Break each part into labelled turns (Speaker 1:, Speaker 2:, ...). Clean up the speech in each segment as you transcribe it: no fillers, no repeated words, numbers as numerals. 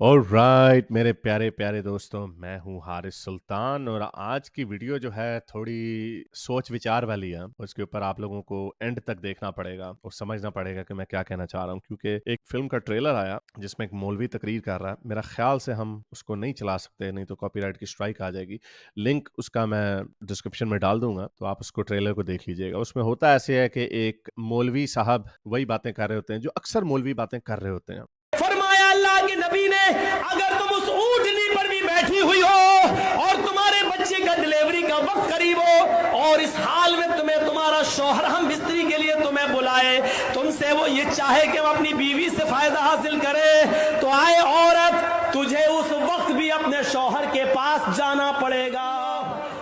Speaker 1: Alright मेरे प्यारे प्यारे दोस्तों, मैं हूँ हारिस सुल्तान और आज की वीडियो जो है थोड़ी सोच विचार वाली है। उसके ऊपर आप लोगों को एंड तक देखना पड़ेगा और समझना पड़ेगा कि मैं क्या कहना चाह रहा हूँ, क्योंकि एक फिल्म का ट्रेलर आया जिसमें एक मौलवी तकरीर कर रहा है। मेरा ख्याल से हम उसको नहीं चला सकते, नहीं तो कॉपीराइट की स्ट्राइक आ जाएगी। लिंक उसका मैं डिस्क्रिप्शन में डाल दूंगा, तो आप उसको ट्रेलर को देख लीजिएगा। उसमें होता ऐसे है कि एक मौलवी साहब वही बातें कर रहे होते हैं जो अक्सर मौलवी बातें कर रहे होते हैं।
Speaker 2: फरमाया अल्लाह के नबी ने, अगर तुम उस ऊंटनी पर भी बैठी हुई हो और तुम्हारे बच्चे का डिलीवरी का वक्त करीब हो और इस हाल में तुम्हें तुम्हारा शौहर हम बिस्तरी के लिए तुम्हें बुलाए, तुमसे वो ये चाहे कि हम अपनी बीवी से फायदा हासिल करे, तो आए औरत, तुझे उस वक्त भी अपने शौहर के पास जाना पड़ेगा।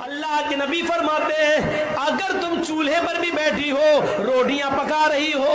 Speaker 2: अल्लाह के नबी फरमाते हैं, अगर तुम चूल्हे पर भी बैठी हो, रोटियां पका रही हो,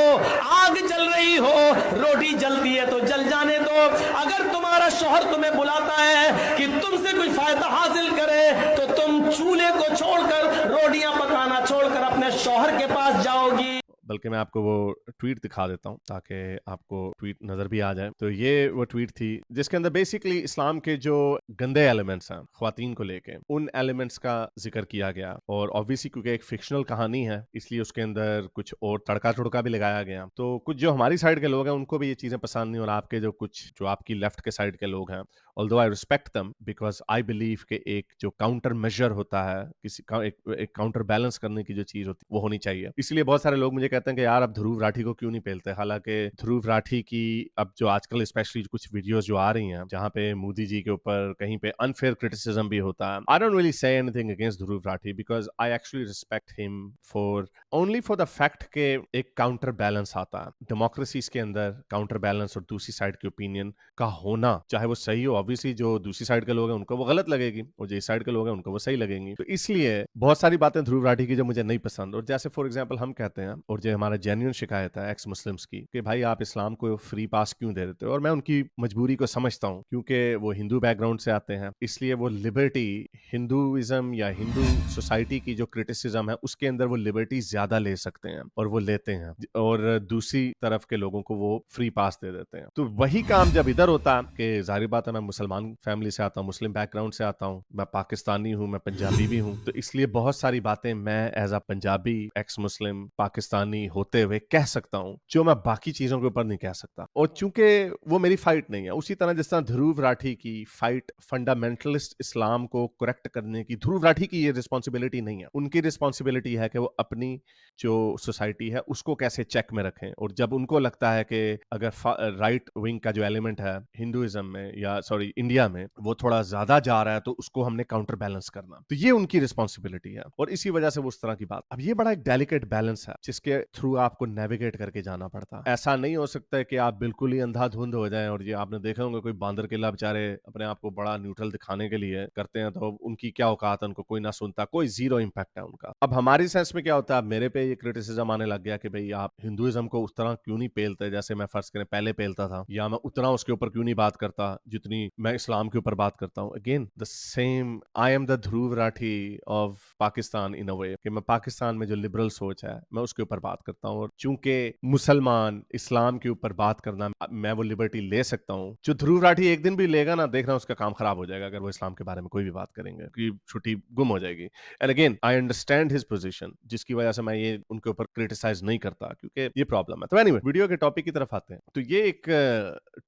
Speaker 2: आग जल रही हो, रोटी जलती है तो जल जाने दो। अगर तुम्हारा शौहर तुम्हें बुलाता है कि तुमसे कुछ फायदा हासिल करे, तो तुम चूल्हे को छोड़कर, रोटियां पकाना छोड़कर अपने शौहर के पास जाओगी।
Speaker 1: बल्कि मैं आपको वो ट्वीट दिखा देता हूँ ताकि आपको ट्वीट नज़र भी आ जाए। तो ये वो ट्वीट थी जिसके अंदर बेसिकली इस्लाम के जो गंदे एलिमेंट्स हैं ख्वातीन को लेके, उन एलिमेंट्स का जिक्र किया गया। और ऑब्वियसली क्योंकि एक फिक्शनल कहानी है, इसलिए उसके अंदर कुछ और तड़का टुड़का भी लगाया गया। तो कुछ जो हमारी साइड के लोग हैं उनको भी ये चीज़ें पसंद नहीं, और आपके जो आपकी लेफ्ट के साइड के लोग हैं, although I respect them, because I believe कि एक जो काउंटर मेजर होता है, किसी का एक काउंटर बैलेंस करने की जो चीज़ होती है वो होनी चाहिए। इसलिए बहुत सारे लोग मुझे कहते हैं कि यार अब ध्रुव राठी को क्यों नहीं पेलते। हालांकि ध्रुव राठी की अब जो आजकल स्पेशली कुछ वीडियोस जो आ रही हैं जहां पे मोदी जी के ऊपर कहीं पे अनफेयर क्रिटिसिज्म भी होता है, I don't really say anything against Dhruv Rathee, because I actually respect him for only for the fact के एक काउंटर बैलेंस आता है डेमोक्रेसीज के अंदर। काउंटर बैलेंस और दूसरी साइड के ओपिनियन का होना, चाहे वो सही हो, ऑब्वियसली जो दूसरी साइड के लोग हैं उनको वो गलत लगेगी और जो इस साइड के लोग हैं उनको वो सही लगेंगी। तो इसलिए बहुत सारी बातें ध्रुव राठी की जो मुझे नहीं पसंद, और जैसे फॉर एग्जांपल हम कहते हैं, और जो हमारा जेन्युइन शिकायत है एक्स मुस्लिम्स की, कि भाई आप इस्लाम को फ्री पास क्यों दे देते हो। और मैं उनकी मजबूरी को समझता हूँ, क्योंकि वो हिंदू बैकग्राउंड से आते हैं, इसलिए वो लिबर्टी, हिंदुइज्म या हिंदू सोसाइटी की जो क्रिटिसिज्म है उसके अंदर वो लिबर्टी ज्यादा ले सकते हैं और वो लेते हैं, और दूसरी तरफ के लोगों को वो फ्री पास दे देते हैं। तो वही काम जब इधर होता है कि जाहिर बात है मैं मुसलमान फैमिली से आता हूँ, मुस्लिम बैकग्राउंड से आता हूँ, मैं पाकिस्तानी हूँ, मैं पंजाबी भी हूँ, तो इसलिए बहुत सारी बातें मैं as a Punjabi, ex Muslim, Pakistani होते हुए कह सकता हूँ जो मैं बाकी चीजों के ऊपर नहीं कह सकता। और चूंकि वो मेरी फाइट नहीं है, उसी तरह जिस तरह ध्रुव राठी की फाइट फंडामेंटलिस्ट इस्लाम को करेक्ट करने की, ध्रुव राठी की ये रिस्पॉन्सिबिलिटी नहीं है। उनकी रिस्पॉन्सिबिलिटी है कि वो अपनी जो सोसाइटी है उसको कैसे चेक में रखें, और जब उनको लगता है कि अगर राइट विंग का जो एलिमेंट है हिंदुइज्म में, या सॉरी इंडिया में, वो थोड़ा ज्यादा जा रहा है, तो उसको हमने काउंटर बैलेंस करना, तो ये उनकी रिस्पॉन्सिबिलिटी है। और इसी वजह से वो उस तरह की बात, अब ये बड़ा एक डेलिकेट बैलेंस है जिसके थ्रू आपको नेविगेट करके जाना पड़ता है। ऐसा नहीं हो सकता है कि आप बिल्कुल ही अंधाधुंध हो जाएं, और ये आपने देखा होगा कोई बांदर किला बेचारे अपने आप को बड़ा न्यूट्रल दिखाने के लिए करते हैं, तो उनकी क्या औकात है, उनको कोई ना सुनता, कोई जीरो इंपैक्ट है उनका। अब हमारी सेंस में क्या होता है, मेरे पे ये क्रिटिसिज्म आने लग गया कि भाई आप हिंदुइज्म को उस तरह क्यों नहीं पेलते जैसे मैं फर्ज करें पहले पेलता था, या मैं उतना उसके ऊपर क्यों नहीं बात करता जितनी मैं इस्लाम के ऊपर बात करता हूँ। Again the same, I am the Dhruv Rathee of Pakistan in a way, कि मैं पाकिस्तान में जो लिबरल सोच है मैं उसके ऊपर बात करता हूँ, और चूंकि मुसलमान इस्लाम के ऊपर बात करना मैं वो लिबर्टी ले सकता हूँ। जो ध्रुव राठी एक दिन भी लेगा ना, देखना उसका काम खराब हो जाएगा अगर वो इस्लाम के बारे में कोई भी बात करेंगे, कि छुट्टी गुम हो जाएगी। And again I understand his position, जिसकी वजह से मैं ये उनके ऊपर क्रिटिसाइज नहीं करता, क्योंकि ये प्रॉब्लम है। तो एनीवे वीडियो के टॉपिक की तरफ आते हैं। तो ये एक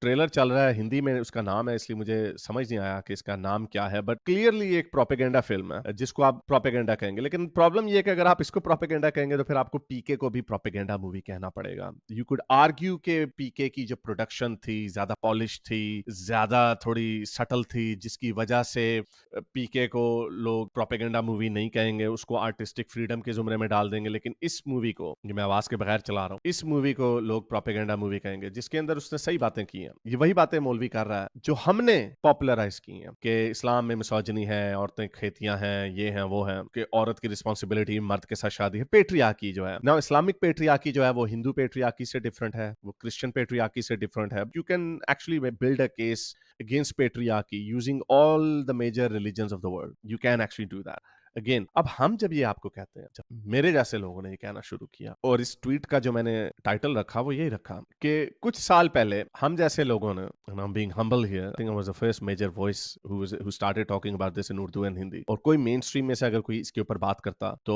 Speaker 1: ट्रेलर चल रहा है, हिंदी में उसका नाम है, इसलिए मुझे समझ नहीं आया कि इसका नाम क्या है, बट क्लियरली एक प्रोपेगेंडा फिल्म है जिसको आप प्रोपेगेंडा कहेंगे। लेकिन प्रॉब्लम ये है कि अगर आप इसको प्रोपेगेंडा कहेंगे तो फिर आपको पीके को भी प्रोपेगेंडा मूवी कहना पड़ेगा। यू कुड आर्ग्यू के पीके की जो प्रोडक्शन थी ज्यादा पॉलिश थी, ज्यादा थोड़ी सटल थी, जिसकी वजह से पीके को लोग प्रोपेगेंडा मूवी नहीं कहेंगे, उसको आर्टिस्टिक फ्रीडम के जुमरे में डाल देंगे। लेकिन इस मूवी को, मैं आवाज के बगैर चला रहा हूँ, इस मूवी को लोग प्रोपेगेंडा मूवी कहेंगे, जिसके अंदर उसने सही बातें की हैं। ये वही बातें मौलवी कर रहा है जो हमने पॉपुलराइज की हैं, कि इस्लाम में मिसोजिनी है, औरतें खेतियां हैं, ये हैं वो हैं, कि औरत की रिस्पॉन्सिबिलिटी मर्द के साथ शादी है। पेट्रियार्की जो है ना, इस्लामिक पेट्रियार्की जो है वो हिंदू पेट्रियार्की से डिफरेंट है, वो क्रिश्चियन पेट्रियार्की से डिफरेंट है। You can actually build a case against patriarchy using all the major religions of the world. You can actually do that. Again अब हम जब ये आपको कहते हैं, जब मेरे जैसे लोगों ने ये कहना शुरू किया, और इस ट्वीट का जो मैंने टाइटल रखा वो यही रखा कि कुछ साल पहले हम जैसे लोगों ने, and I'm being humble here, I think I was the first major voice who started talking about this in Urdu and Hindi, और कोई मेन स्ट्रीम में से अगर कोई इसके ऊपर बात करता तो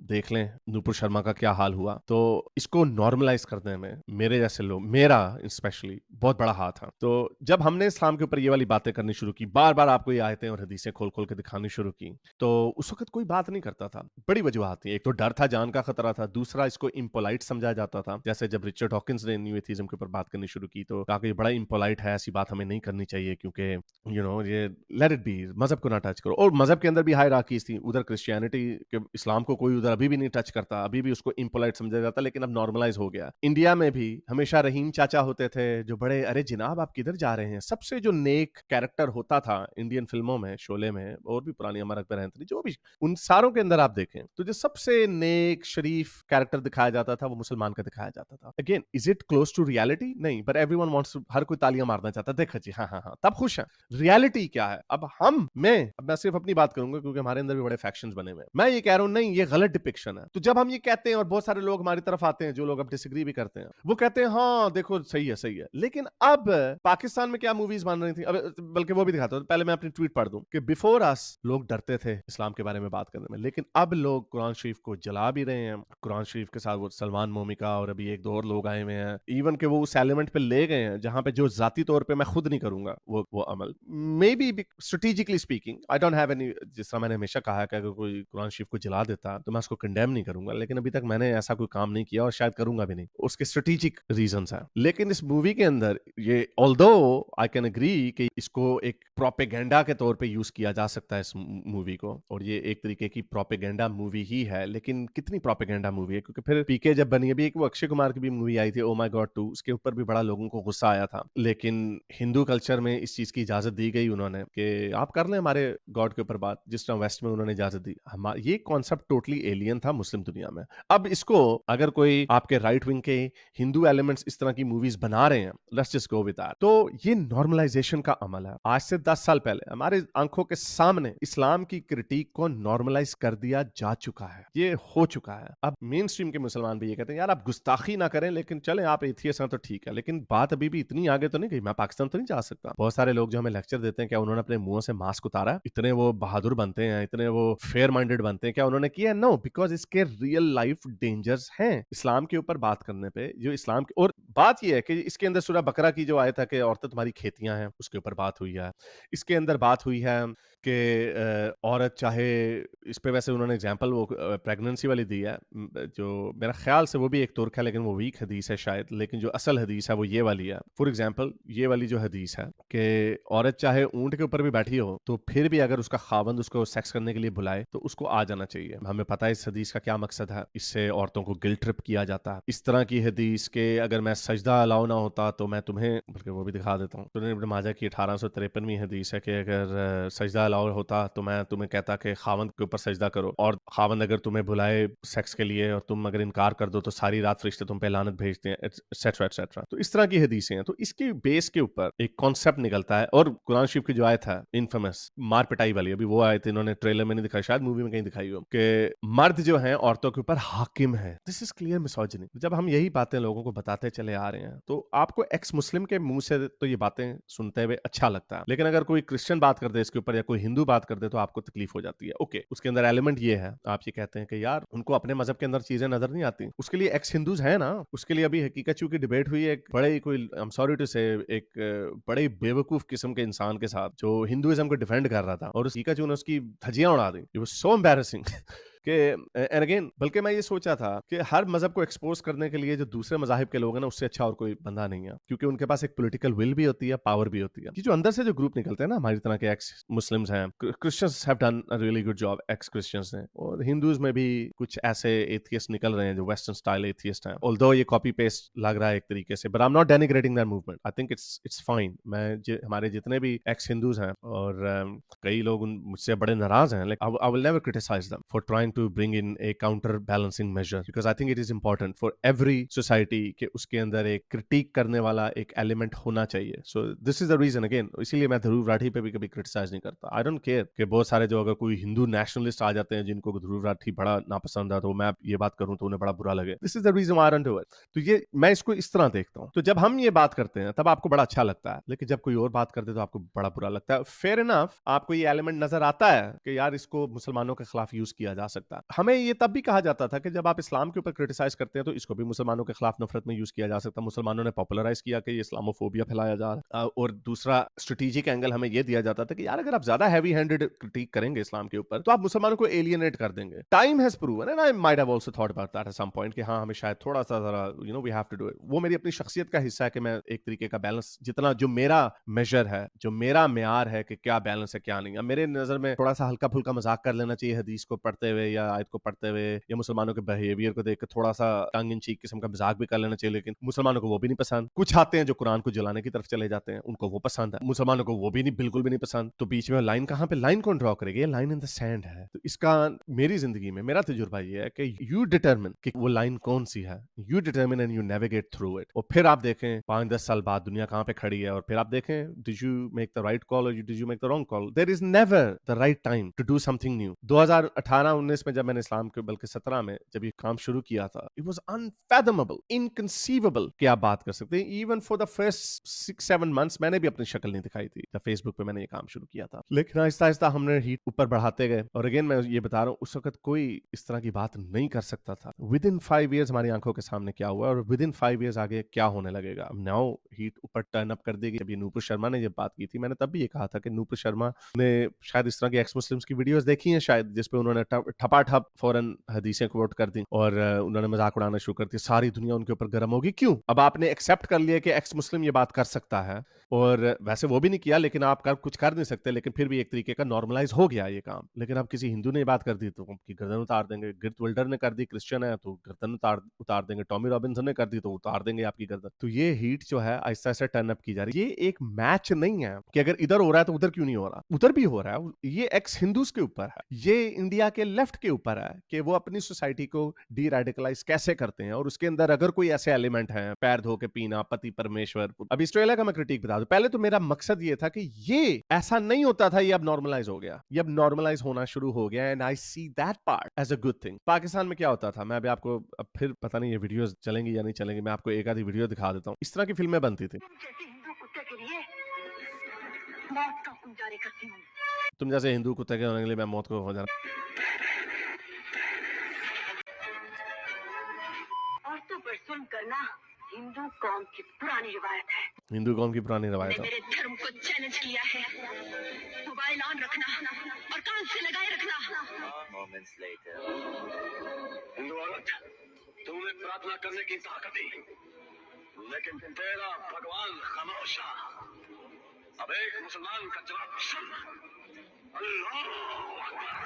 Speaker 1: देख लें नूपुर शर्मा का क्या हाल हुआ। तो इसको नॉर्मलाइज करने में मेरे जैसे लोग, मेरा स्पेशली बहुत बड़ा हाथ है। तो जब हमने इस्लाम के ऊपर ये वाली बातें करनी शुरू की, बार बार आपको ये आयतें और हदीसें खोल खोल के दिखानी शुरू की, तो उस वक्त कोई बात नहीं करता था। बड़ी वजूहत थी, एक तो डर था, जान का खतरा था, दूसरा इसको इम्पोलाइट समझा जाता था। जैसे जब रिचर्ड हॉकिंस ने न्यू एथीज्म के ऊपर बात करनी शुरू की तो कहा कि ये बड़ा इम्पोलाइट है, ऐसी बात हमें नहीं करनी चाहिए, क्योंकि ये लेट इट बी, मजहब को ना टच करो। और मजहब के अंदर भी हायरार्कीज थी, उधर क्रिश्चियनिटी के, इस्लाम को कोई उधर अभी भी नहीं टच करता, अभी भी उसको इम्पोलाइट समझा जाता, लेकिन अब नॉर्मलाइज हो गया। इंडिया में भी हमेशा रहीम चाचा होते थे जो बड़े, अरे जनाब आप किधर जा रहे हैं, सबसे जो नेक कैरेक्टर होता था इंडियन फिल्मों में, शोले में और भी पुरानी अमर अकबर एंथनी, जो भी, उन सारों के अंदर आप देखें तो जो सबसे नेक शरीफ कैरेक्टर दिखाया जाता था वो मुसलमान का दिखाया जाता था। Again, is it close to reality? नहीं, बट एवरीवन वांट्स टू, हर कोई तालियां मारना चाहता है, देखा जी, हाँ हाँ हाँ, तब खुश है। रियलिटी क्या है? अब मैं सिर्फ अपनी बात करूंगा क्योंकि हमारे अंदर भी बड़े फैक्शंस बने हुए हैं। मैं ये कह रहा हूं नहीं, ये गलत डिपिक्शन है। तो जब हम ये कहते हैं और बहुत सारे लोग हमारी तरफ आते हैं, जो लोग अब डिसएग्री भी करते हैं, वो कहते हैं हाँ देखो सही है, लेकिन अब पाकिस्तान में क्या मूवीज बन रही थी, अब बल्कि वो भी दिखाता हूं। पहले मैं अपनी ट्वीट पढ़ दूं कि बिफोर अस लोग डरते थे इस्लाम के बारे में बात करने में, लेकिन अब लोग कुरान शरीफ को जला भी रहे हैं। कुरान शरीफ के साथ वो सलमान मोमिका और अभी एक दो और लोग आए हुए हैं, इवन के वो उस एलिमेंट पे ले गए हैं जहां पे जो जाती तौर पे मैं खुद नहीं करूंगा वो अमल, maybe strategically speaking, I don't have any, जिस तरह मैंने हमेशा कहा है कि अगर कोई कुरान शरीफ को जला देता तो मैं उसको कंडेम नहीं करूंगा, लेकिन अभी तक मैंने ऐसा कोई काम नहीं किया और शायद करूंगा भी नहीं, उसके स्ट्रेटेजिक रीजंस हैं। लेकिन इस मूवी के अंदर ये, ऑल्दो आई कैन एग्री कि इसको एक प्रोपेगेंडा के तौर पे यूज किया जा सकता है इस मूवी को, और ये एक तरीके की प्रोपेगेंडा मूवी ही है, लेकिन कितनी प्रोपेगेंडा मूवी है, क्योंकि फिर पीके जब बनी, अभी एक वो अक्षय कुमार की भी मूवी आई थी ओ माय गॉड 2, उसके ऊपर भी बड़ा लोगों को गुस्सा आया था, लेकिन हिंदू कल्चर में इस चीज की इजाजत दी गई उन्होंने कि आप कर लें हमारे गॉड के ऊपर बात, जिस तरह वेस्ट में उन्होंने इजाजत दी। ये कॉन्सेप्ट टोटली एलियन था मुस्लिम दुनिया में। अब इसको अगर कोई आपके राइट विंग के हिंदू एलिमेंट्स इस तरह की मूवीज बना रहे हैं, let's just go with that, तो ये नॉर्मलाइजेशन का अमल है। आज से 10 साल पहले हमारे आंखों के सामने इस्लाम की क्रिटिक को नॉर्मलाइज कर दिया जा चुका है, ये हो चुका है। अब मेन स्ट्रीम के मुसलमान भी ये कहते हैं यार आप गुस्ताखी ना करें, लेकिन चले आप एथियस्ट हैं तो ठीक है, लेकिन बात अभी भी इतनी आगे तो नहीं गई, मैं पाकिस्तान तो नहीं जा सकता। बहुत सारे लोग जो हमें लेक्चर देते हैं, क्या उन्होंने अपने मुंह से मास्क उतारा है? इतने वो बहादुर बनते हैं, इतने वो फेयर माइंडेड बनते हैं, क्या उन्होंने किया? नो, बिकॉज इसके रियल लाइफ डेंजर्स हैं इस्लाम के ऊपर बात करने पे। जो इस्लाम की, और बात यह है कि इसके अंदर सूरह बकरा की जो आयत है कि औरतें तुम्हारी खेतियां हैं, उसके ऊपर बात हुई है। इसके अंदर बात हुई है कि औरत चाहे, इस पे वैसे उन्होंने एग्जांपल वो प्रेगनेंसी वाली दी है, जो मेरा ख्याल से वो भी एक तुर्क है, लेकिन वो वीक हदीस है शायद, लेकिन जो असल हदीस है वो ये वाली है। फॉर एग्जांपल ये वाली जो हदीस है कि औरत चाहे ऊंट के ऊपर भी बैठी हो तो फिर भी अगर उसका खावंद उसको सेक्स करने के लिए बुलाए तो उसको आ जाना चाहिए। हमें पता है इस हदीस का क्या मकसद है, इससे औरतों को गिल्ट ट्रिप किया जाता है। इस तरह की हदीस के अगर मैं सजदा अलाउ ना होता तो मैं तुम्हें, बल्कि वो भी दिखा देता हूँ, सुनन इब्न माजा की 1853वीं हदीस है कि अगर सजदा अलाउ होता तो मैं तुम्हें कहता कि खावंद के ऊपर सजदा करो, और खावंद अगर तुम्हें बुलाए सेक्स के लिए और तुम अगर इनकार कर दो तो सारी रात फरिश्ते तुम पे लानत भेजते हैं, एटसेट्रा एटसेट्रा। तो इस तरह की हदीसें हैं। तो इसके बेस के ऊपर एक कॉन्सेप्ट निकलता है, और कुरान शरीफ की जो आयत है इनफेमस मार पिटाई वाली, अभी वो आयत इन्होंने ट्रेलर में नहीं दिखाई, शायद मूवी में कहीं दिखाई हो, कि मर्द जो हैं औरतों के ऊपर हाकिम है। This is clear misogyny. जब हम यही बातें लोगों को बताते चले आ रहे हैं तो आपको एक्स मुस्लिम के मुंह से तो ये बातें सुनते हुए अच्छा लगता है, लेकिन अगर कोई क्रिश्चियन बात कर दे इसके ऊपर या कोई हिंदू बात कर दे तो आपको तकलीफ हो जाती है। ओके, उसके अंदर एलिमेंट ये है, आप ये कहते हैं कि यार उनको अपने मजहब के अंदर चीजें नजर नहीं आती, उसके लिए एक्स हिंदूज है ना, उसके लिए अभी हकीकत की डिबेट हुई, एक बड़े कोई, आई एम सॉरी टू से, एक बड़े बेवकूफ किस्म के इंसान के साथ जो हिंदुइज्म को डिफेंड कर रहा था, और हकीकत ने उसकी धज्जियां उड़ा दी। इट वाज सो एम्बैरेसिंग कि एंड अगेन, बल्कि मैं ये सोचा था कि हर मजहब को एक्सपोज करने के लिए जो दूसरे मजाहिब के लोग हैं ना, उससे अच्छा और कोई बंदा नहीं है, क्योंकि उनके पास एक पॉलिटिकल विल भी होती है, पावर भी होती है। कि जो अंदर से जो ग्रुप निकलते हैं ना, हमारी तरह के एक्स मुस्लिम्स हैं, Christians have done a really good job, x Christians ने, और हिंदूज में भी कुछ ऐसे एथियस्ट निकल रहे हैं जो वेस्टर्न स्टाइल एथियस्ट हैं, ऑल्दो ये कॉपी पेस्ट लग रहा है एक तरीके से, but I am not denigrating that movement, I think it's fine. मैं हमारे जितने भी एक्स हिंदूज हैं, और कई लोग मुझसे बड़े नाराज हैं, like I will never criticize them for trying to bring in a counterbalancing measure because I think it is important for every society कि उसके अंदर एक critique करने वाला एक element होना चाहिए. So this is the reason again. इसीलिए मैं ध्रुव राठी पे भी कभी criticize नहीं करता. I don't care कि बहुत सारे जो अगर कोई हिंदू nationalist आ जाते हैं जिनको ध्रुव राठी बड़ा नापसंद है तो मैं ये बात करूं तो उन्हें बड़ा बुरा लगे. This is the reason why I don't do it. तो ये मैं इसको इस तरह देखता हूं. तो जब हम ये बात करते हैं तब आपको बड़ा अच्छा लगता है, लेकिन जब कोई और बात करते तो आपको बड़ा बुरा लगता है. Fair enough, आपको ये एलिमेंट नजर आता है कि यार इसको मुसलमानों के खिलाफ यूज किया जा सकता है. हमें ये तब भी कहा जाता था कि जब आप इस्लाम के ऊपर क्रिटिसाइज करते हैं तो इसको भी मुसलमानों के खिलाफ नफरत में यूज किया जा सकता है. मुसलमानों ने पॉपुलराइज किया कि ये इस्लामोफोबिया फैलाया जा रहा है. और दूसरा स्ट्रेटेजिक एंगल हमें ये दिया जाता था कि यार अगर आप ज्यादा हैवी हैंडेड क्रिटिक करेंगे इस्लाम के ऊपर तो आप मुसलमानों को एलियनेट कर देंगे. Time has proven and I might have also thought about that at some point कि हाँ हमें शायद थोड़ा सा जरा we have to do it. वो मेरी अपनी शख्सियत का हिस्सा है कि मैं एक तरीके का बैलेंस जितना जो मेरा मेजर है, जो मेरा मेयार है कि क्या बैलेंस है क्या नहीं. मेरे नजर में थोड़ा सा हल्का फुल्का मजाक कर लेना चाहिए हदीस को पढ़ते हुए या आयत को पढ़ते हुए या मुसलमानों के बिहेवियर को देख के थोड़ा सा टंग इन चीक किस्म का मजाक भी कर लेना चाहिए. लेकिन मुसलमानों को वो भी नहीं पसंद. कुछ आते हैं जो कुरान को जलाने की तरफ चले जाते हैं, उनको वो पसंद है. मुसलमानों को वो भी नहीं, बिल्कुल भी नहीं पसंद. तो बीच में लाइन कहाँ पे, लाइन कौन ड्रॉ करेगी? लाइन इन द सैंड है. तो इसका मेरी जिंदगी में मेरा तजुर्बा ये है कि यू डिटरमिन कि वो लाइन कौन सी है. You determine and you navigate through it. और फिर आप देखें 5-10 साल बाद दुनिया कहाँ पे खड़ी है और फिर आप देखें did you make the right call और did you make the wrong call. There is never the right time to do something new. 2018-19 में जब मैंने इस्लाम के, बल्कि 17 में जब ये काम शुरू किया था, इट वाज अनफैथमेबल, इनकंसीवेबल कि आप बात कर सकते हैं. Even for the first 6-7 months मैंने भी अपनी शक्ल नहीं दिखाई थी जब फेसबुक पे मैंने ये काम शुरू किया था. लेकिन आहिस्ता आहिस्ता हमने हीट ऊपर बढ़ाते गए. और अगेन मैं ये बता रहा हूँ, उस वक्त कोई इस तरह की बात नहीं कर सकता था. विद इन 5 years हमारी आंखों के सामने क्या हुआ और विद इन 5 years आगे क्या होने लगेगा. नाउ हीट ऊपर टर्न अप कर देगी. जब ये नूपुर शर्मा ने ये बात की थी, मैंने तब भी ये कहा था कि नूपुर शर्मा ने शायद इस तरह की एक्स मुस्लिम्स की वीडियोस देखी हैं शायद, जिसपे उन्होंने ठपाठप फौरन हदीसें कोट कर दी और उन्होंने मजाक उड़ाना शुरू कर दिया. सारी दुनिया उनके ऊपर गर्म होगी. क्यों? अब आपने एक्सेप्ट कर लिया कि एक्स मुस्लिम ये बात कर सकता है और वैसे वो भी नहीं किया, लेकिन आप कुछ कर नहीं सकते, लेकिन फिर भी एक तरीके का नॉर्मलाइज हो गया ये काम. लेकिन अब किसी हिंदू ने बात कर दी तो उनकी गर्दन उतार देंगे. गिर्ट विल्डर ने कर दी, क्रिश्चियन है तो गर्दन उतार देंगे. टॉमी रॉबिन्सन ने कर दी तो उतार देंगे आपकी गर्दन. तो ये हीट जो है आहिस्ता आहिस्ता टर्न अप की जा रही है. ये एक मैच नहीं है कि अगर इधर हो रहा है तो उधर क्यों नहीं हो रहा. उधर भी हो रहा है. ये एक्स हिंदूज के ऊपर है, ये इंडिया के लेफ्ट के ऊपर है कि वो अपनी सोसाइटी को डी रेडिकलाइज कैसे करते हैं. और उसके अंदर अगर कोई ऐसे एलिमेंट है, पैर धो के पीना, पति परमेश्वर. अब ऑस्ट्रेलिया का मैं क्रिटिक बता दूं, पहले तो मेरा मकसद ये था कि ये ऐसा नहीं होता था, ये अब नॉर्मलाइज हो गया, ये अब नॉर्मलाइज होना शुरू हो गया. And I see that part as a good thing. Pakistan में क्या होता था, मैं अभी आपको, अब फिर पता नहीं ये वीडियोस चलेंगी या नहीं चलेंगी, मैं आपको एक आधी वीडियो दिखा देता हूँ. इस तरह की फिल्में बनती थी. तुम जैसे हिंदू कुत्ते के होने के लिए मैं मौत को हो जाना.
Speaker 3: औरतों पर जुल्म करना हिंदू कौम की पुरानी रिवायत है.
Speaker 1: हिंदू कौम की पुरानी रवायत है.
Speaker 3: मेरे धर्म को चैलेंज किया है. मोबाइल ऑन रखना और कान से लगाए रखना.
Speaker 4: Moments later. हिंदू औरत, तुमने प्रार्थना करने की ताकत दी, लेकिन तेरा भगवान खामोश है. अब एक मुसलमान का जवाब सुन. अल्लाह अकबर.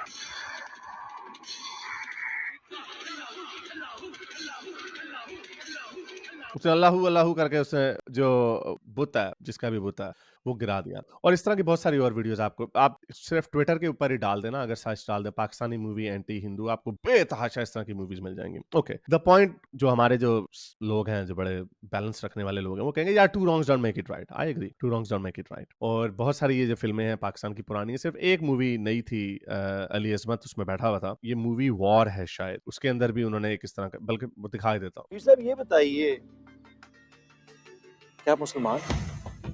Speaker 1: उसने अल्लाहू अल्लाहू करके उसने जो बुत है, जिसका भी बुत है, वो गिरा दिया. और इस तरह की बहुत सारी और वीडियोस आपको, आप सिर्फ ट्विटर के ऊपर ही डाल देना, अगर सर्च डाल दे पाकिस्तानी मूवी एंटी हिंदू, आपको बेतहाशा इस तरह की मूवीज मिल जाएंगी. ओके, द पॉइंट, जो हमारे जो लोग हैं, जो बड़े बैलेंस रखने वाले लोग हैं, वो कहेंगे यार two wrongs don't make it right. I agree, two wrongs don't make it right. और बहुत सारी ये जो फिल्में हैं पाकिस्तान की पुरानी, सिर्फ एक मूवी नई थी, अली अजमत उसमें बैठा हुआ था. ये मूवी वॉर है शायद, उसके अंदर भी उन्होंने एक इस तरह का, बल्कि दिखाई देता हूँ.
Speaker 5: साहब ये बताइए, क्या मुसलमान?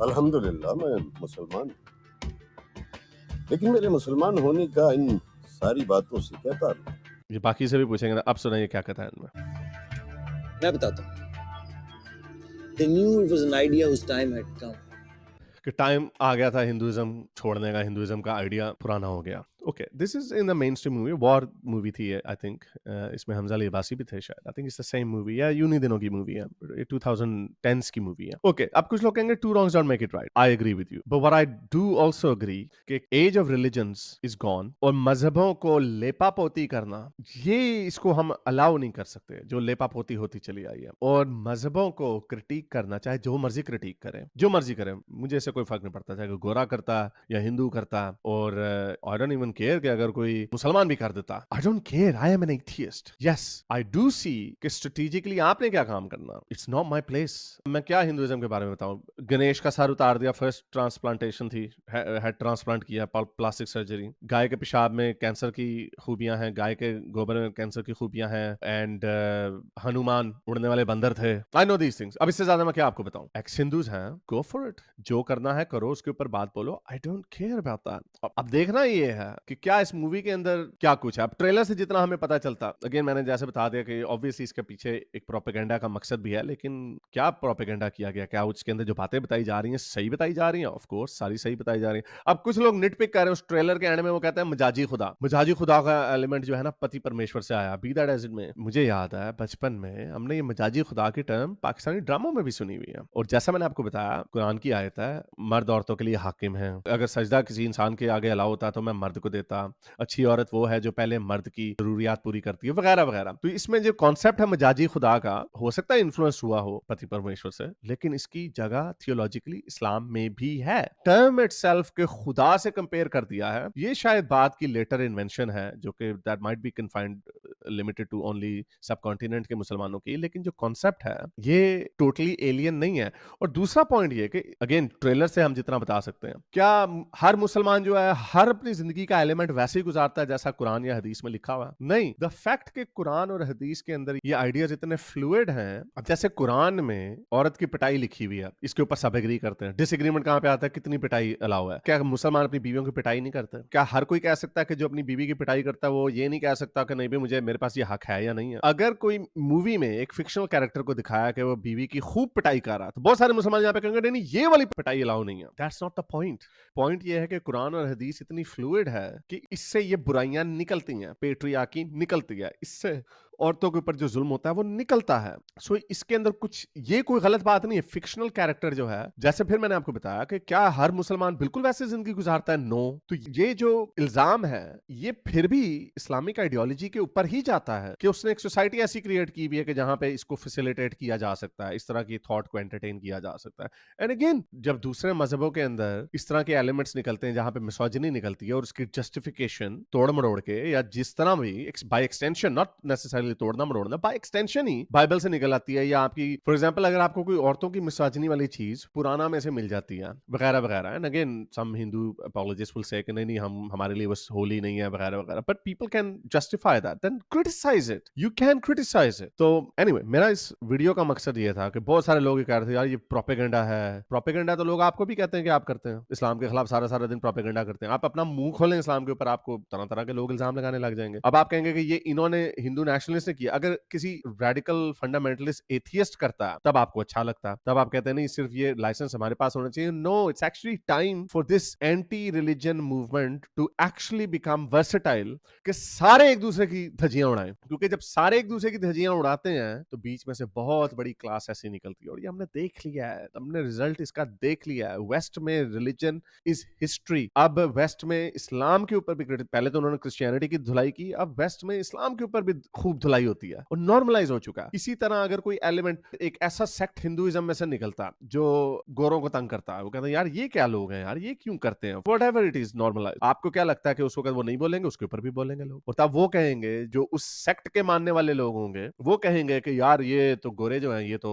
Speaker 6: अल्हम्दुलिल्लाह मैं मुसलमान, लेकिन मेरे मुसलमान होने का इन सारी बातों से क्या ताल्लुक?
Speaker 1: ये बाकी से भी पूछेंगे. अब सुनाइए क्या कहता है इनमें.
Speaker 5: मैं बताता हूँ. They knew it was an idea whose time had come.
Speaker 1: कि टाइम आ गया था हिंदुइज्म छोड़ने का, हिंदुइज्म का आइडिया पुराना हो गया. Okay, this is in the main stream movie, war movie थी आई थिंक. इसमें हमजा अली अब्बासी भी थे शायद. आई think it's the same movie, या यूं ही दिनों की मूवी है, ये 2010s की मूवी है. ओके, अब कुछ लोग कहेंगे two wrongs don't make it right. I agree with you, but what I do also agree कि age of religions is gone. और मजहबों को लेपापोती करना, ये इसको हम अलाउ नहीं कर सकते, जो लेपापोती होती चली आई है. और मजहबों को क्रिटिक करना, चाहे जो मर्जी क्रिटिक करें, जो मर्जी करें, मुझे इससे कोई फर्क नहीं पड़ता, चाहे गोरा करता या हिंदू करता. और आई डोंट इवन केयर कि अगर कोई मुसलमान भी कर देता, I don't care, I am an atheist. Yes, I do see कि स्ट्रेटेजिकली आपने क्या काम करना, इट्स नॉट माई प्लेस। मैं क्या हिंदुइज्म के बारे में बताऊं, गणेश का सर उतार दिया, फर्स्ट ट्रांसप्लांटेशन थी, हेड ट्रांसप्लांट किया, प्लास्टिक सर्जरी। गाय के पेशाब में कैंसर की खूबियां हैं, गाय के गोबर में कैंसर की खूबियां हैं, एंड हनुमान उड़ने वाले बंदर थे। I know these things. अब इससे ज्यादा मैं क्या आपको बताऊं, एक्स हिंदूज हैं, गो फॉर इट, जो करना है करो, उसके ऊपर बात बोलो, आई डोंट केयर अबाउट दैट। अब देखना ये है कि क्या इस मूवी के अंदर क्या कुछ है। अब ट्रेलर से जितना हमें पता चलता, अगेन मैंने जैसे बता दिया कि ऑब्वियसली इसके पीछे एक प्रोपेगेंडा का मकसद भी है, लेकिन क्या प्रोपेगेंडा किया गया, क्या उसके अंदर जो बातें बताई जा रही हैं सही बताई जा रही हैं? ऑफ कोर्स सारी सही बताई जा रही हैं। अब कुछ लोग निटपिक कर रहे हैं उस ट्रेलर के एंड में, वो कहते हैं मजाजी खुदा। मजाजी खुदा का एलिमेंट जो है ना, पति परमेश्वर से आया, बी दैट एज इट में। मुझे याद है बचपन में हमने ये मजाजी खुदा की टर्म पाकिस्तानी ड्रामों में भी सुनी हुई है, और जैसा मैंने आपको बताया कुरान की आयत है, मर्द औरतों के लिए हाकिम है, अगर सजदा किसी इंसान के आगे अलाउ होता तो मैं मर्द को देता, अच्छी औरत वो है जो पहले मर्द की जरूरियात पूरी करती है, वगैरह वगैरह। तो इसमें जो कॉन्सेप्ट है मजाजी खुदा का, हो सकता है इन्फ्लुएंस हुआ हो पति परमेश्वर से, लेकिन इसकी जगह थियोलॉजिकली इस्लाम में भी है। टर्म इटसेल्फ के खुदा से कंपेयर कर दिया है, ये शायद बात की लेटर इन्वेंशन है, जो कि that might be confined limited to only subcontinent के मुसलमानों की, लेकिन जो कॉन्सेप्ट है ये टोटली एलियन नहीं है। और दूसरा पॉइंट ये कि अगेन ट्रेलर से हम जितना बता सकते हैं, क्या हर मुसलमान जो है हर अपनी जिंदगी का एलिमेंट वैसे ही गुजारता है जैसा कुरान या हदीस में लिखा हुआ है? नहीं। द फैक्ट कि कुरान और हदीस के अंदर ये आइडियाज इतने फ्लूइड हैं, अब जैसे कुरान में औरत की पिटाई लिखी हुई है, इसके ऊपर सब एग्री करते हैं, डिसएग्रीमेंट कहां पे आता है, कितनी पिटाई अलाउ है? क्या मुसलमान अपनी बीवियों की पिटाई नहीं करते? क्या हर कोई कह सकता है कि जो अपनी बीवी की पिटाई करता है वो ये नहीं कह सकता कि नहीं भी मुझे, मेरे पास ये हक है या नहीं है? अगर कोई मूवी में एक फिक्शनल कैरेक्टर को दिखाया कि वो बीवी की खूब पिटाई कर रहा है, तो बहुत सारे मुसलमान यहाँ पे कहेंगे नहीं ये वाली पिटाई अलाउ नहीं है। That's not the point. Point ये है कि कुरान और हदीस इतनी फ्लूइड है कि इससे ये बुराइयां निकलती हैं, पेट्रियार्की निकलती है, इससे औरतों के ऊपर जो जुल्म होता है वो निकलता है। सो इसके अंदर कुछ ये कोई गलत बात नहीं है। फिक्शनल कैरेक्टर जो है, जैसे फिर मैंने आपको बताया कि क्या हर मुसलमान बिल्कुल वैसे जिंदगी गुजारता है? नो। तो ये जो इल्जाम है ये फिर भी इस्लामिक आइडियोलॉजी के ऊपर ही जाता है कि उसने एक सोसाइटी ऐसी क्रिएट की हुई है कि जहां पे इसको फैसिलिटेट किया जा सकता है, इस तरह की थॉट को एंटरटेन किया जा सकता है। एंड अगेन जब दूसरे मजहबों के अंदर इस तरह के एलिमेंट्स निकलते हैं जहां पे मिसोजिनी निकलती है, और उसकी जस्टिफिकेशन तोड़ मरोड़ के या जिस तरह भी बाय एक्सटेंशन, नॉट नेसेसरीली तोड़ना मरोड़ना, बाय एक्सटेंशन ही बाइबल से निकल आती है, या आपकी फॉर एग्जांपल अगर आपको कोई औरतों की मिसोजिनी वाली चीज पुराना में से मिल जाती है वगैरह वगैरह, and again some Hindu apologist will say कि नहीं नहीं हम हमारे लिए बस होली नहीं है वगैरह वगैरह, but people can justify that, then criticize it, you can criticize it. तो एनीवे मेरा इस वीडियो का मकसद ये था कि बहुत सारे लोग ये कह रहे थे यार ये प्रोपेगेंडा है। प्रोपेगेंडा तो लोग आपको भी कहते हैं कि आप करते हैं, इस्लाम के खिलाफ सारा सारा दिन प्रोपेगेंडा करते हैं। आप अपना मुंह खोलें इस्लाम के ऊपर, आपको तरह तरह के लोग इल्जाम लगाने लग जाएंगे। अब आप कहेंगे कि ये इन्होंने हिंदू नेशनलिस्ट ने किया। अगर किसी रेडिकल फंडामेंटलिस्ट एथियस्ट करता है तब आपको अच्छा लगता है, तब आप कहते हैं नहीं सिर्फ ये लाइसेंस हमारे पास होना चाहिए। No, it's actually time for this anti religion movement to actually become versatile, कि सारे एक दूसरे की धज्जियां उड़ाएं, क्योंकि जब सारे एक दूसरे की धज्जियां उड़ाते हैं तो बीच में से बहुत बड़ी क्लास ऐसी निकलती है। और ये हमने देख लिया है, हमने रिजल्ट इसका देख लिया है। वेस्ट में रिलीजन इज हिस्ट्री। अब वेस्ट में इस्लाम के ऊपर भी, पहले तो उन्होंने क्रिश्चियनिटी की धुलाई की, अब वेस्ट में इस्लाम के ऊपर भी खूब धुलाई होती है और नॉर्मलाइज हो चुका है। इसी तरह अगर कोई एलिमेंट, एक ऐसा सेक्ट हिंदुइज्म में से निकलता जो गोरों को तंग करता है, वो कहता है यार ये क्या लोग हैं यार, ये क्यों करते हैं, व्हाटएवर इट इज नॉर्मलाइज। आपको क्या लगता है कि उस वक्त वो नहीं बोलेंगे? उसके ऊपर भी बोलेंगे लोग, और तब वो कहेंगे, जो उस सेक्ट के मानने वाले लोग होंगे वो कहेंगे कि यार ये तो गोरे जो हैं ये तो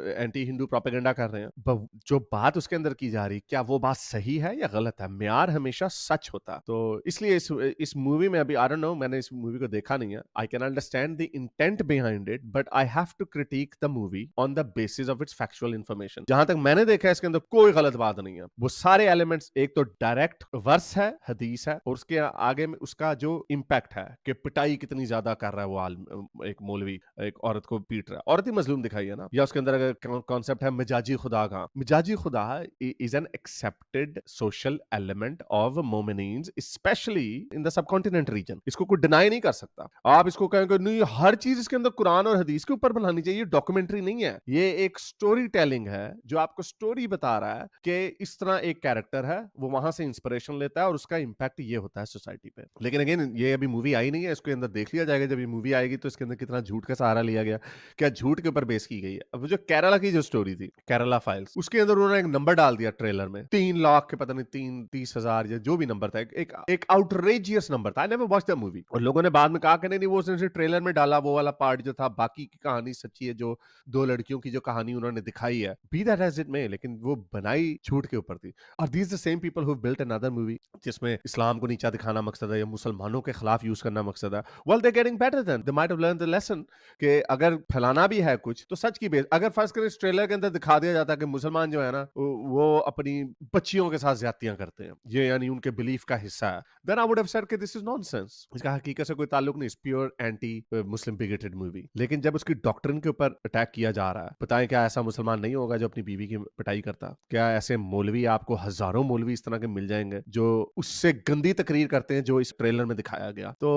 Speaker 1: एंटी हिंदू प्रोपेगेंडा कर रहे हैं। जो बात उसके अंदर की जा रही, क्या वो बात सही है या गलत है? म्यार हमेशा सच होता। तो इसलिए इस मूवी में, अभी आई डोंट नो, मैंने इस मूवी को देखा नहीं है, I can understand the intent behind it, but I have to critic the movie on the basis of its factual information. जहां तक मैंने देखा है इसके अंदर कोई गलत बात नहीं है। वो सारे एलिमेंट्स, एक तो डायरेक्ट वर्स है, हदीस है, और उसके आगे में उसका जो इंपैक्ट है कि पिटाई कितनी ज्यादा कर रहा है वो एक मौलवी एक औरत को पीट रहा है, औरत ही मजलूम दिखाई है ना। या उसके अंदर अगर कॉन्सेप्ट है मिजाजी खुदा का, मिजाजी खुदा is an accepted social element of मोमिनीन्स, specially in the subcontinent region. इसको कोई डिनाई नहीं कर सकता। आप इसको कहेंगे नहीं नहीं हर चीज इसके अंदर कुरान और हदीस के ऊपर बनानी चाहिए, डॉक्यूमेंट्री नहीं है, ये एक स्टोरी टेलिंग है जो आपको स्टोरी बता रहा है कि इस तरह एक कैरेक्टर है, वो वहां से इंस्पिरेशन लेता है और उसका इंपैक्ट ये होता है सोसाइटी पे। लेकिन अगेन ये अभी मूवी आई नहीं है, इसके अंदर देख लिया जाएगा जब ये मूवी आएगी तो इसके अंदर कितना झूठ का सहारा लिया गया, क्या झूठ के ऊपर बेस की गई है। अब जो केरला की जो स्टोरी थी, केरला फाइल्स, उसके अंदर उन्होंने एक नंबर डाल दिया ट्रेलर में, 3 लाख के पता नहीं 30,000 या जो भी नंबर था, एक आउटरेजियस नंबर था। I never watched the movie, और लोगों ने बाद में कहा कि नहीं वो उसने ट्रेलर में डाला वो वाला पार्ट जो था, बाकी की कहानी सच्ची है, जो 2 लड़कियों की जो कहानी उन्होंने दिखाई है, be that as it may, लेकिन वो बनाई झूठ के ऊपर थी। और these the same people who built another movie जिसमें इस्लाम को नीचा दिखाना मकसद है या मुसलमानों के खिलाफ यूज करना मकसद है। Well they getting better than, they might have learn the lesson कि अगर फैलाना भी है कुछ तो सच की बेस, अगर फर्ज करें इस ट्रेलर के अंदर दिखा दिया जाता है कि मुसलमान जो है ना वो अपनी बच्चियों के साथ ज्यादतियां करते हैं, ये यानी उनके बिलीफ का हिस्सा है, then I would have said कि दिस इज नॉनसेंस, इसका हकीकत से कोई ताल्लुक नहीं, is pure anti Muslim bigoted movie. लेकिन जब उसकी डॉक्ट्रिन के ऊपर अटैक किया जा रहा है, बताएं क्या ऐसा मुसलमान नहीं होगा जो अपनी बीवी की पिटाई करता? क्या ऐसे मौलवी, आपको हजारों मौलवी इस तरह के मिल जाएंगे जो उससे गंदी तकरीर करते हैं जो इस ट्रेलर में दिखाया गया? तो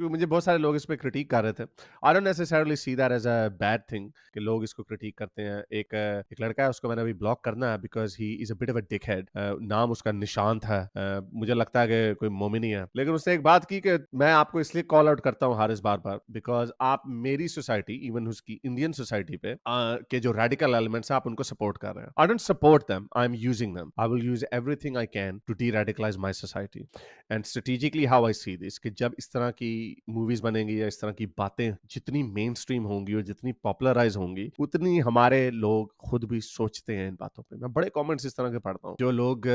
Speaker 1: मुझे बहुत सारे लोग इस पे क्रिटिक कर रहे थे। I don't necessarily see that as a bad thing कि लोग इसको क्रिटिक करते हैं। एक लड़का है, उसको मैंने अभी ब्लॉक करना है because he is a bit of a dickhead, नाम उसका निशांत है, मुझे लगता है कि कोई मोमिन ही है, लेकिन उसने एक बात की कि मैं आपको इसलिए कॉल आउट करता हूँ हारिस बार बार बिकॉज आप मेरी सोसाइटी, इवन उसकी इंडियन सोसाइटी पे के जो रेडिकल एलिमेंट्स हैं आप उनको सपोर्ट कर रहे हैं। I don't support them, I am using them, I will use everything I can to deradicalize my society and strategically how I see this, कि जब इस तरह की मूवीज बनेंगी या इस तरह की बातें जितनी मेन स्ट्रीम होंगी और जितनी पॉपुलराइज होंगी उतनी हमारे लोग खुद भी सोचते हैं इन बातों पे। मैं बड़े कमेंट्स इस तरह के पढ़ता हूँ, जो लोग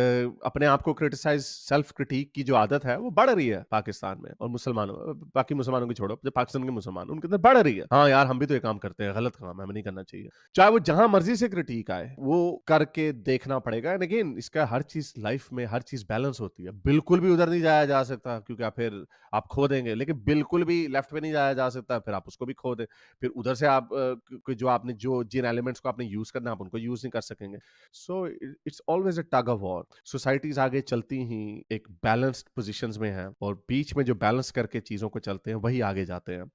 Speaker 1: अपने आप को क्रिटिसाइज, सेल्फ क्रिटिक की जो आदत है वो बढ़ रही है पाकिस्तान में, और मुसलमानों, बाकी मुसलमानों की छोड़ो, जो पाकिस्तान के मुसलमान उनके अंदर बढ़ रही है। हाँ यार हम भी तो ये काम करते हैं, गलत काम है, हमें नहीं करना चाहिए, चाहे वो जहां मर्जी से क्रिटिक आए वो करके देखना पड़ेगा। एंड अगेन इसका हर चीज लाइफ में हर चीज बैलेंस होती है, बिल्कुल भी उधर नहीं जाया जा सकता क्योंकि फिर आप खो देंगे, लेकिन बिल्कुल भी लेफ्ट पे नहीं जाया जा सकता, फिर आप उसको भी खो दें, फिर उधर से आप जो आपने जो जिन एलिमेंट्स को आपने यूज करना आप उनको यूज नहीं कर सकेंगे। So it's always a tug of war. Societies आगे चलती ही एक बैलेंस्ड पोजीशंस में हैं और बीच में जो बैलेंस करके चीजों को चलते हैं वही आगे जाते हैं,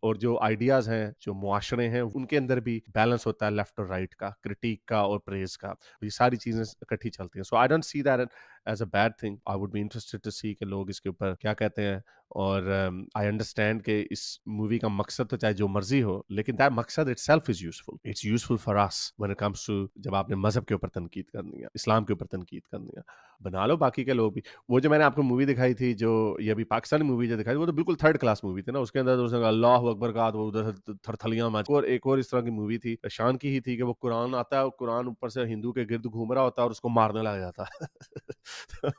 Speaker 1: और जो आइडियाज हैं, जो मुआशरे हैं, उनके अंदर भी बैलेंस होता है लेफ्ट और राइट का, क्रिटिक का और प्रेज का, ये सारी चीजें इकट्ठी चलती हैं। So I don't see that as a bad thing, I would be interested to see कि लोग इसके ऊपर क्या कहते हैं। और आई अंडरस्टैंड कि इस मूवी का मकसद तो चाहे जो मर्जी हो, लेकिन दैट मकसद itself is useful, it's useful for us when it comes to, जब आपने मजहब के ऊपर तनकीद करनी है, इस्लाम के ऊपर तनकीद करनी है, बना लो बाकी के लोग भी। वो जो मैंने आपको मूवी दिखाई थी, जो ये अभी पाकिस्तानी मूवी जो दिखाई थी, वो तो बिल्कुल थर्ड क्लास मूवी थी ना, उसके अंदर तो उसने अल्लाह अकबर कहा तो उधर से थरथलियां मच। और एक और इस तरह की मूवी थी शान की ही थी कि वो कुरान आता है और कुरान ऊपर से हिंदू के गिर्द घूम रहा होता है और उसको मारने लग जाता है।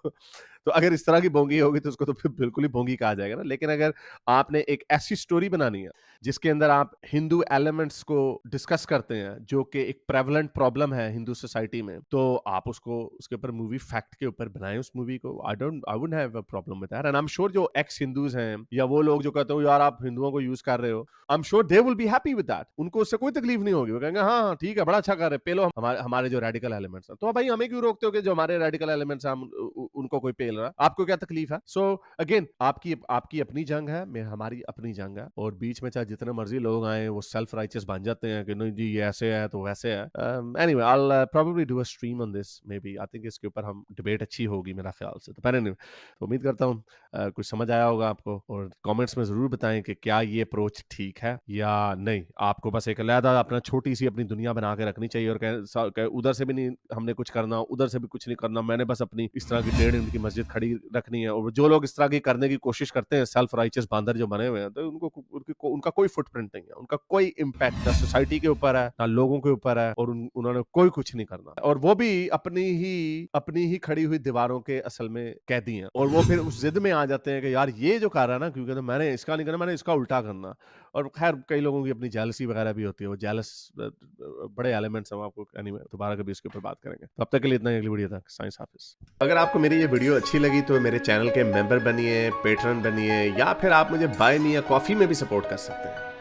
Speaker 1: तो अगर इस तरह की भोंगी होगी तो उसको तो फिर बिल्कुल ही भोंगी कहा जाएगा ना। लेकिन अगर आपने एक ऐसी स्टोरी बनानी है जिसके अंदर आप हिंदू एलिमेंट्स को डिस्कस करते हैं जो कि एक प्रेवलेंट प्रॉब्लम है हिंदू सोसाइटी में, तो आप उसको उसके ऊपर मूवी फैक्ट के ऊपर बनाएं उस मूवी को। I wouldn't have a problem with that, and I am sure जो एक्स हिंदूज हैं या वो लोग जो कहते हो यार आप हिंदुओं को यूज कर रहे हो, I am sure they will be happy with that, उनको उससे कोई तकलीफ नहीं होगी, वो कहेंगे हाँ ठीक है बड़ा अच्छा कर रहे, पेलो हमारे जो रेडिकल एलिमेंट्स हैं। तो भाई हमें क्यों रोकते हो कि जो हमारे रेडिकल एलिमेंट्स हैं उनको कोई पेल रहा है, आपको क्या तकलीफ है? सो अगेन आपकी अपनी जंग है, हमारी अपनी जंग है, और बीच में चाहे जितने मर्जी लोग आए वो सेल्फ राइचियस बन जाते हैं कि नहीं जी ये ऐसे है तो वैसे है। Anyway I will probably do a stream on this, may be, I think इसके ऊपर हम डिबेट अच्छी होगी मेरा ख्याल से। तो पहले तो उम्मीद करता हूँ कुछ समझ आया होगा आपको, और कमेंट्स में जरूर बताएं कि क्या ये अप्रोच ठीक है या नहीं। आपको बस एक अलहदा अपना छोटी सी अपनी दुनिया बना के रखनी चाहिए और उधर से भी नहीं हमने कुछ करना, उधर से भी कुछ नहीं करना, मैंने बस अपनी इस तरह की 1.5 इंच की मस्जिद खड़ी रखनी है। और जो लोग इस तरह की करने की कोशिश करते हैं, सेल्फ राइचियस बांदर जो बने हुए हैं, तो उनका कोई फुटप्रिंट नहीं है, उनका कोई इम्पैक्ट ना सोसाइटी के ऊपर है ना लोगों के ऊपर है, और उन्होंने कोई कुछ नहीं करना, और वो भी अपनी ही खड़ी हुई दीवारों के असल में कैदी हैं। और वो फिर उस जिद में आ जाते हैं कि यार ये जो कर रहा है ना, क्योंकि तो मैंने इसका नहीं करना, मैंने इसका उल्टा करना। और खैर कई लोगों की अपनी जेलसी वगैरह भी होती है, वो जेलस बड़े एलिमेंट्स हैं। आपको एनीवे दोबारा कभी इसके ऊपर बात करेंगे। तो अब तक के लिए इतना ही, अगली वीडियो तक साइंस हाफिज। अगर आपको मेरी ये वीडियो अच्छी लगी तो मेरे चैनल के मेंबर बनिए, पेट्रन बनिए, या फिर आप मुझे बाय मी या कॉफी में भी सपोर्ट कर सकते हैं।